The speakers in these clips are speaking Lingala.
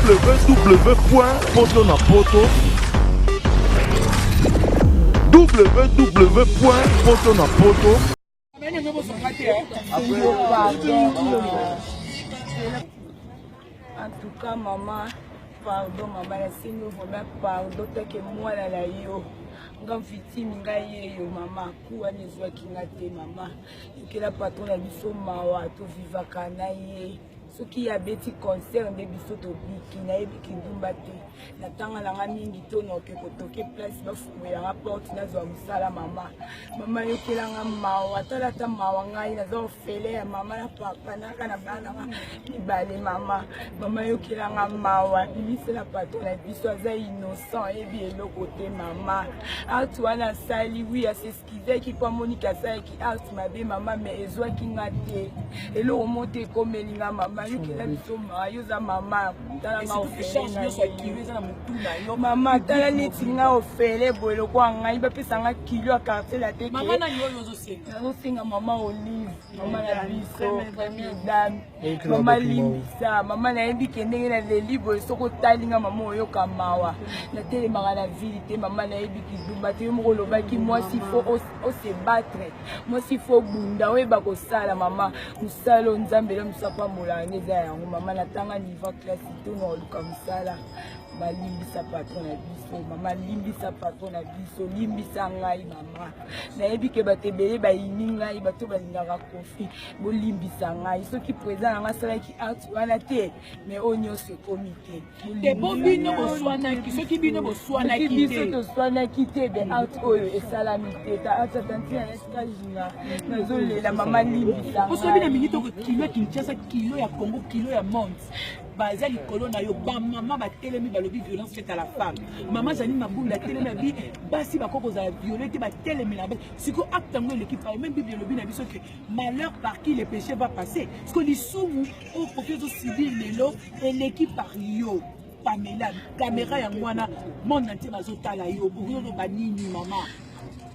www.potonapoto www.potonapoto. En tout cas, maman, pardon, maman, laissez-nous vraiment pardon, tant que moi, là, yo. Ngam victime ngai yo mama kuwa nezwa kingate mama ikela patron na biso mawa to vivaka na ye soki ya beti concert nde biso to biki na ebiki ndumba te na tanga langa mingi to no ke kotoke place ba fumoya nga porte na zwa musala mama mama yokelanga mawa tala ta mawa ngai na zo fele ya mama na papa na kana bana mibale mama mama yokelanga mawa biso la patron na biso aza innocent ebi eloko te mama out wana sali oui à s'excuser qui pas Monica ça qui out mabe mama mais ezwa ki ngate elo monte comme elinga mama yokela biso ma yoza mama tala nga ofele na kiweza na mutuna yo mama tala neti nga ofele boelo kwa ngai ba pesa nga kilo a quartier la tête mama na yo yozo singa mama Olive mama na biso première dame mama limbisa mama na yebi kendenge na le libre soko talinga mama oyoka mawa na tele mara ville te mama na yebi kidumba te mo lobaki moi s'il faut se battre moi s'il faut bunda oyeba ko sala mama musalo nzambelo musapa molanga eza yango mama na tanga niveau classe to no luka musala balimbisa patron na biso mama limbisa patron na biso limbisa ngai mama na yebi ke batebele ba ininga bato balingaka kofi bolimbisa ngai soki président nga sala ki out wana te mais onyo se comité te bobino boswana ki soki bino boswana ki te biso to swana ki te be out oyo esalami te ta atantia estajina nazolela mama limbisa ngai soki bina minute ko kilo Kinshasa kilo ya Congo kilo ya Mons bazali kolona yo ba mama ba telemi balobi violence faite à la femme maman Janine Mabunda telemi bi basi bakoko za violette ba telemi la siko acte ngo l'équipe par même bible lobi na biso que malheur par qui le péché va passer parce que lisumu au professeur civil lelo et l'équipe par yo Pamela caméra ya mwana monde entier bazotala yo pour yo ba nini maman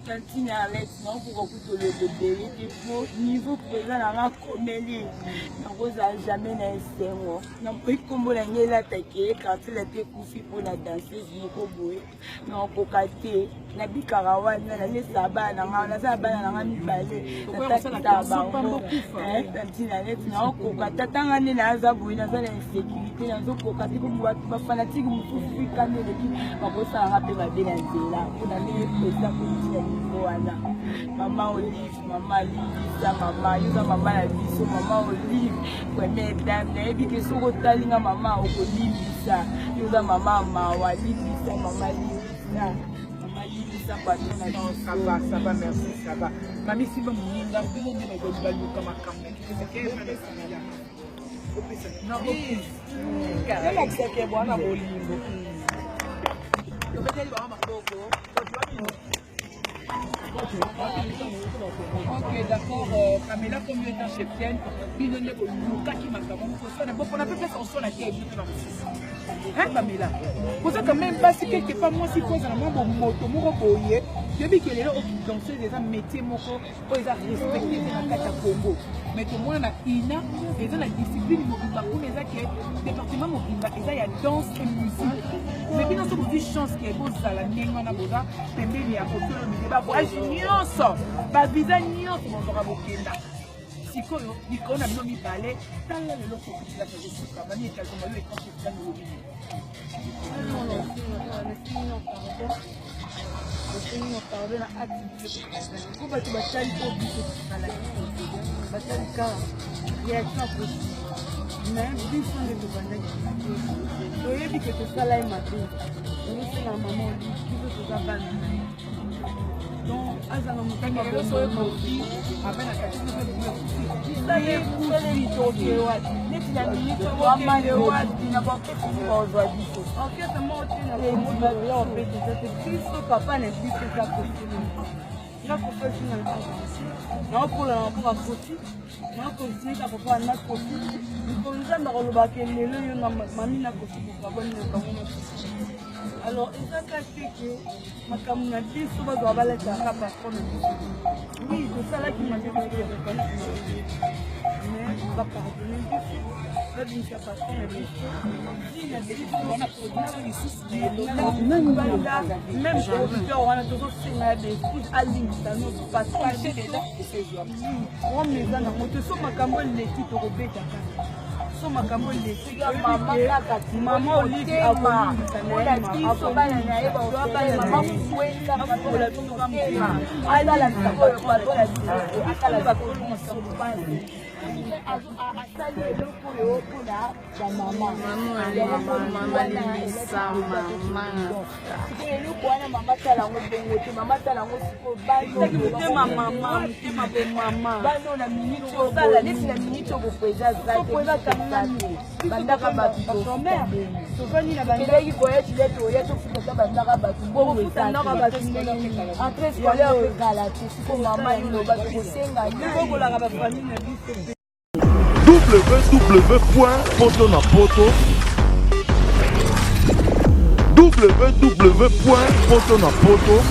Tantine Alex, non pour écouter le bébé, pour niveau présent, on a comméli, on n'a jamais laissé moi. On a pris comme on a attaqué, quand il était couché pour la danseuse, on a boué, on a cocaté, on a bicarawan, on a laissé la balle, on a mis balai, on a tapé la barbe. Tantine Alex, non, cocaté, tant qu'on est là, on a boué, on a l'insécurité, on a cocaté, comme on a fanatique, on a fait quand on a rappelé la bénazela, on a mis le président. Maman Olive, maman Lisa, maman Yosa, maman la biso, maman Olive, première dame, na ebi ke soko talinga maman Olivisa, Yosa maman Mawa, Lisa, maman Lisa, patron na biso. Ça va, merci, ça va. Mami si bon moninga, vous ne devez pas lui comme un caméra. Non, quel accès que bon na bolingo. Le métier va maboko. Ok, d'accord, Pamela, comme tu es chez Pienne, il y a des qui m'a on a fait faire son son à qui hein, Pamela? Pour ça, quand même, pas si quelque part, moi, si quoi, ça m'a moto, mon recueilli, je dis qu'il est là, qui dansait des métiers, mon corps, pour les respecter dans la Congo. Mais tout le monde a Ina, et dans la discipline, pour les département, il y a danse et musique. Mais bien sûr, vous chance qui est beau, ça la nenga na boda, pembe ni a koto le débat, voyage nyonso, ba visa nyonso mon dora bokenda. Siko yo, niko na bino mi balé, tala le loko kuti la kaje suka, bani ka ko mayo e ko kuti na lobi. Non, pardon, la activité. Pour que tu batailles pour biso à la bataille car il y a pas possible. Mais biso ne te bande qui. Et dit que tout ça là est maté. On est la maman qui veut tout ça ban. Donc azanga mutanga boso ekoki abana katini pe buye ça y est pour les tokewa neti na minute wa male wa dina ba ko ozwa biso en fait moi tena le monde là on peut dire que Christ papa ne dit que ça possible na ko faire na na pour la pour côté na ko dire que papa na ko ko nzamba ko loba ke lelo yo na mami na ko ko ba ni ko mo. Alors, il a caché que ma communauté soit dans la patronne. Oui, c'est ça là qui m'a dit que je reconnais. Mais il va pardonner. Même producteur wana tozosenga ya befuse alingisa no paspache déjà ome eza nango te so makambo eleki tokobeta kaka so makambo eleki mama olive akolingisa bandaka bato tofandi na bandaki voyage leto oya tofuta bandaka bato entre scolaire ekala te siko mama yoloba tokosenga yokolaka bafamile na biso www.potonapoto www.potonapoto